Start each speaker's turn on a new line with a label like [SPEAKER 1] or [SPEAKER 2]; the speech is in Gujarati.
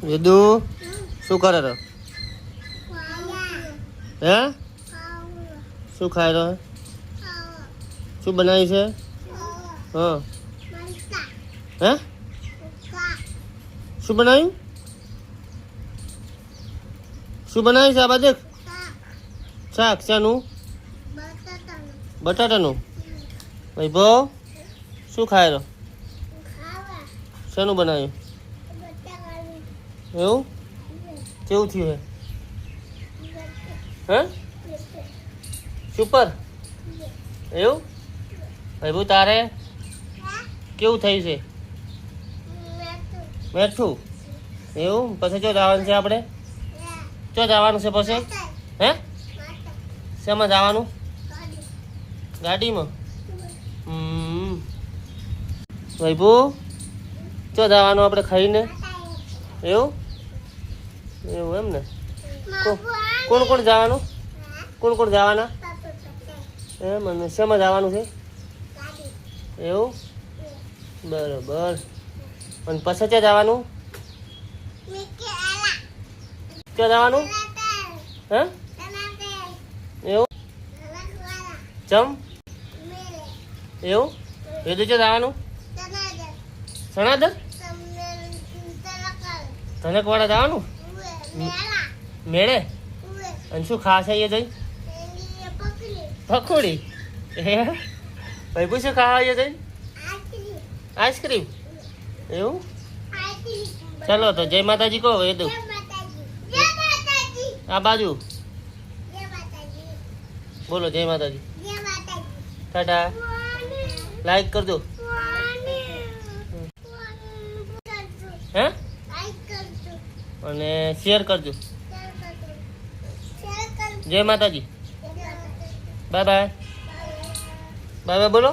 [SPEAKER 1] વેદુ શું કરે રો? હે શું ખાય રો? શું બનાવ્યું છે? હા હે શું બનાવ્યું? શું બનાવ્યું છે? આ બાજુ શાક શાનું? બટાટાનું. વૈભવ શું ખાય રો? શાનું બનાવ્યું? એવું કેવું થયું હે? સુપર એવું? વૈભવ તારે કેવું થયું છે? મેઠું એવું? પછી ચો જવાનું છે આપણે? ચો જવાનું છે પછી? હે શેમાં જવાનું? ગાડીમાં. વૈભવ ચો જવાનું આપણે ખાઈને? એવું એવું એમ ને? કોણ કોણ જવાનું? કોણ કોણ જવાના? એમ અને શેમાં જવાનું છે? એવું બરોબર. અને પછી ક્યાં જવાનું? ક્યાં જવાનું? હે એવું ચમ એવું? એ તો ક્યાં જવાનું? સણાદર ધનકવાડા જવાનું? મેળે? અને શું ખાશે એ જઈ? પકોડી. હે ભાઈ શું ખાવા જઈ? આઈસ્ક્રીમ એવું? ચાલો તો જય માતાજી કહો એ દઉં આ બાજુ બોલો જય માતાજી. ટાટા લાઈક કરજો. હે અને શેર કરજો. જય માતાજી. Bye bye. બાય બાય બોલો.